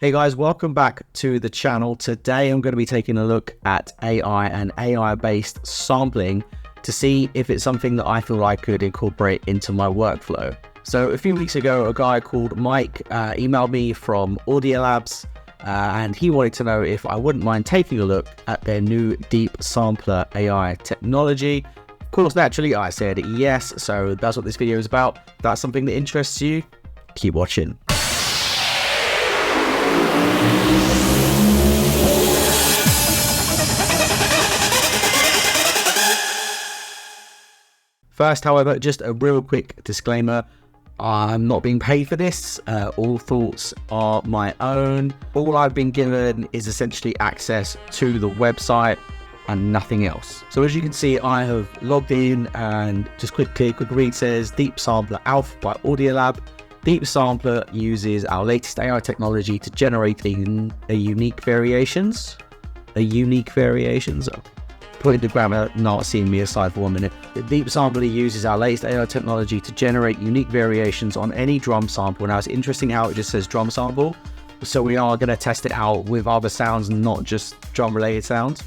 Hey guys, welcome back to the channel. Today I'm going to be taking a look at AI and AI-based sampling to see if it's something that I feel I could incorporate into my workflow. So a few weeks ago, a guy called Mike emailed me from Audialab, and he wanted to know if I wouldn't mind taking a look at their new deep sampler AI technology. Of course, naturally, I said yes, so that's what this video is about. If that's something that interests you, keep watching. First, however, just a real quick disclaimer. I'm not being paid for this. All thoughts are my own. All I've been given is essentially access to the website and nothing else. So as you can see, I have logged in and just quick read says Deep Sampler Alpha by Audialab. Deep Sampler uses our latest AI technology to generate a unique variations. Putting the grammar not seeing me aside for 1 minute. The Deep Sampler uses our latest AI technology to generate unique variations on any drum sample. Now it's interesting how it just says drum sample. So we are going to test it out with other sounds, not just drum related sounds.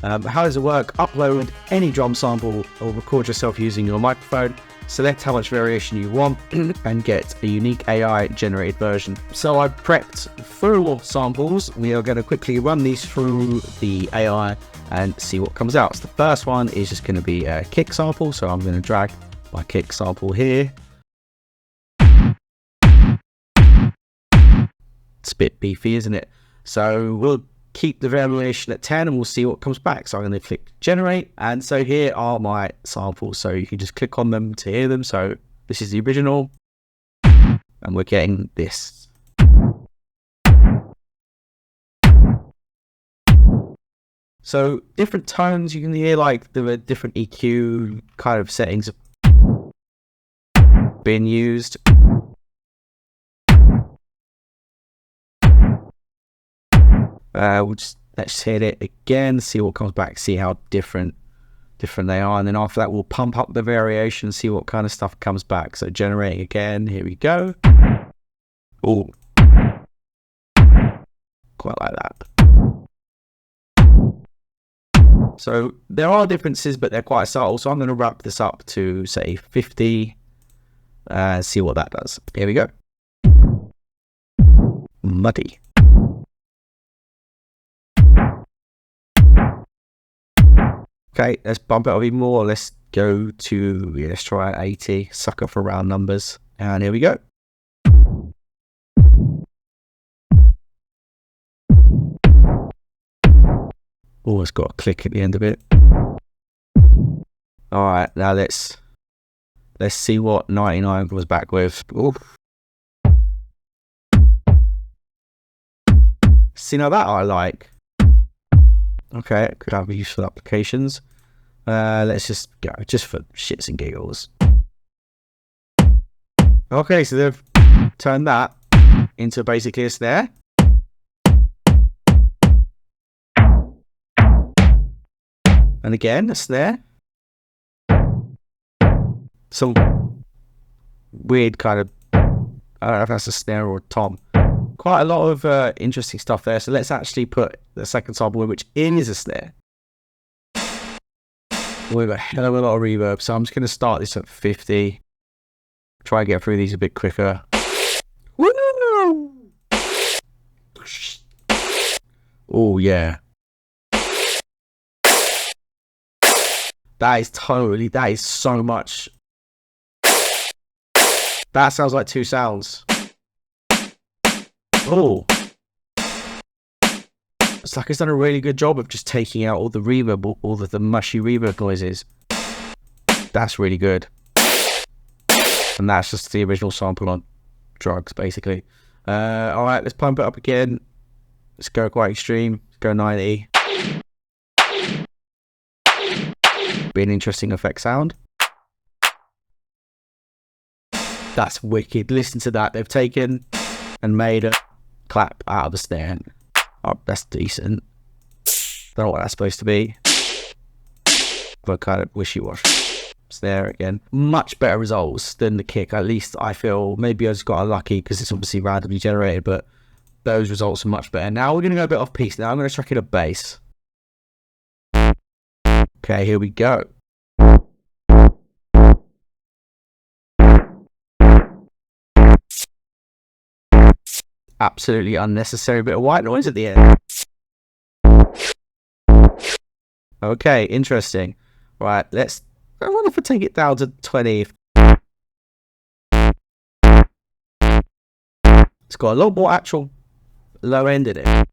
How does it work? Upload any drum sample or record yourself using your microphone. Select how much variation you want and get a unique AI generated version. So I've prepped 4 samples. We are going to quickly run these through the AI and see what comes out. So the first one is just going to be a kick sample. So I'm going to drag my kick sample here. It's a bit beefy, isn't it? So we'll keep the variation at 10 and we'll see what comes back. So I'm going to click generate, and so here are my samples, so you can just click on them to hear them. So this is the original and we're getting this. So different tones, you can hear like the different EQ kind of settings being used. Let's hit it again, see what comes back, see how different they are, and then after that we'll pump up the variation, see what kind of stuff comes back. So generating again, here we go. Oh, quite like that. So there are differences, but they're quite subtle. So I'm going to wrap this up to say 50, see what that does. Here we go. Muddy. Okay, let's bump it up even more. Let's go to, let's try 80, sucker for round numbers. And here we go. Oh, it's got a click at the end of it. All right, now let's see what 99 was back with. Ooh. See, now that I like. Okay, could have useful applications. Let's just go, just for shits and giggles. Okay, so they've turned that into basically a snare. And again, a snare. Some weird kind of, I don't know if that's a snare or a tom. Quite a lot of interesting stuff there. So let's actually put the second sample in, which is a snare. With a hell of a lot of reverb. So I'm just going to start this at 50. Try and get through these a bit quicker. Woo! Oh yeah. That is so much. That sounds like 2 sounds. Oh, it's like it's done a really good job of just taking out all the reverb, all the mushy reverb noises. That's really good. And that's just the original sample on drugs, basically. All right, let's pump it up again. Let's go quite extreme. Let's go 90. Be an interesting effect sound. That's wicked. Listen to that. They've taken and made a clap out of the snare. Oh, that's decent. Don't know what that's supposed to be, but kind of wishy-washy. Snare again. Much better results than the kick. At least I feel. Maybe I just got unlucky because it's obviously randomly generated, but those results are much better. Now we're going to go a bit off piece. Now I'm going to track in a bass. Okay, here we go. Absolutely unnecessary bit of white noise at the end. Okay, interesting. Right, I wonder if I take it down to 20. It's got a lot more actual low end in it.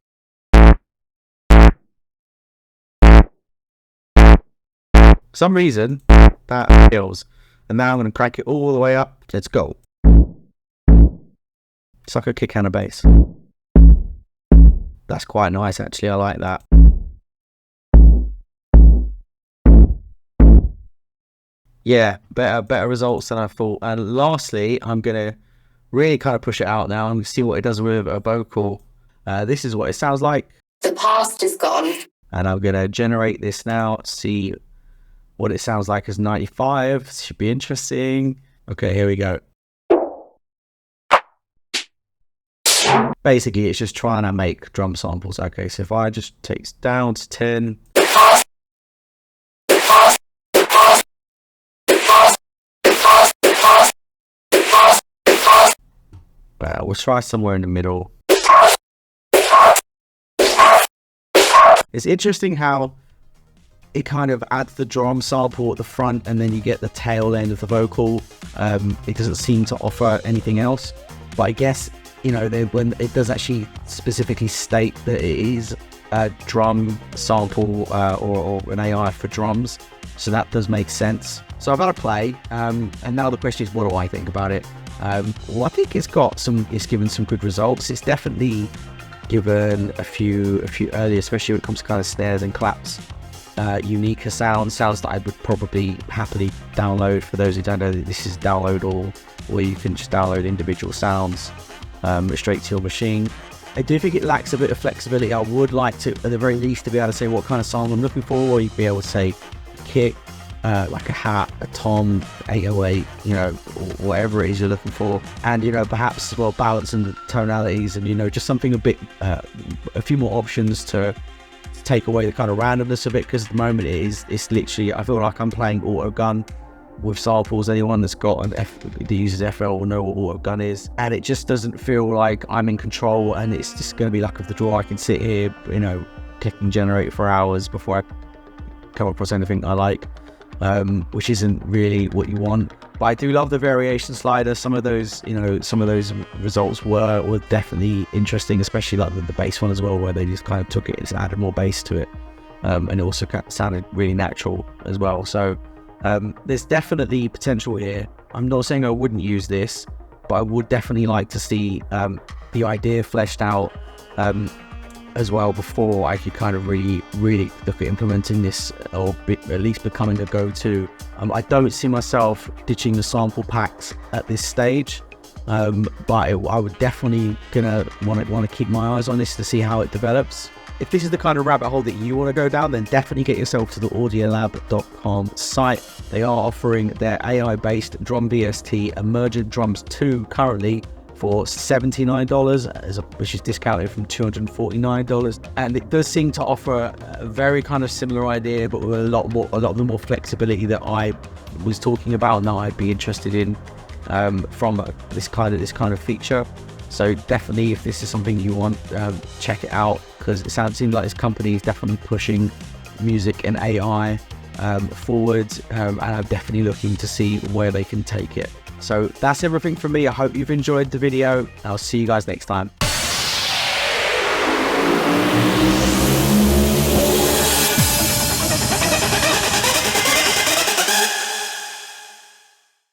For some reason, that feels. And now I'm going to crank it all the way up. Let's go. It's like a kick and a bass. That's quite nice, actually. I like that. Yeah, better results than I thought. And lastly, I'm going to really kind of push it out now. I'm going to see what it does with a vocal. This is what it sounds like. The past is gone. And I'm going to generate this now, see what it sounds like as 95. Should be interesting. Okay, here we go. Basically, it's just trying to make drum samples. Okay, so if I just take it down to 10. We'll try somewhere in the middle. It's interesting how it kind of adds the drum sample at the front and then you get the tail end of the vocal. It doesn't seem to offer anything else. But I guess, you know, when it does actually specifically state that it is a drum sample or an AI for drums. So that does make sense. So I've had a play, and now the question is, what do I think about it? Well, I think it's given some good results. It's definitely given a few early, especially when it comes to kind of snares and claps, unique sounds that I would probably happily download. For those who don't know, this is downloadable, or you can just download individual sounds straight to your machine. I do think it lacks a bit of flexibility. I would like to, at the very least, to be able to say what kind of sound I'm looking for, or you'd be able to say kick, like a hat, a tom, 808, you know, or whatever it is you're looking for. And, you know, perhaps as well balancing the tonalities and, you know, just something a few more options to take away the kind of randomness of it, because at the moment it's literally, I feel like I'm playing auto gun with samples. Anyone that's got that uses FL will know what auto gun is, and it just doesn't feel like I'm in control, and it's just going to be luck of the draw. I can sit here, you know, click and generate for hours before I come across anything I like, which isn't really what you want. But I do love the variation slider. Some of those results were definitely interesting, especially like the bass one as well, where they just kind of took it and added more bass to it, and it also sounded really natural as well. So there's definitely potential here. I'm not saying I wouldn't use this, but I would definitely like to see the idea fleshed out as well before I could kind of really look at implementing this, or at least becoming a go-to. I don't see myself ditching the sample packs at this stage, but I would definitely want to keep my eyes on this to see how it develops. If this is the kind of rabbit hole that you want to go down, then definitely get yourself to the Audialab.com site. They are offering their AI-based drum VST Emergent Drums 2 currently for $79, which is discounted from $249. And it does seem to offer a very kind of similar idea, but with a lot of the more flexibility that I was talking about and that I'd be interested in from this kind of feature. So definitely, if this is something you want, check it out, because it seems like this company is definitely pushing music and AI forward, and I'm definitely looking to see where they can take it. So that's everything from me. I hope you've enjoyed the video. I'll see you guys next time.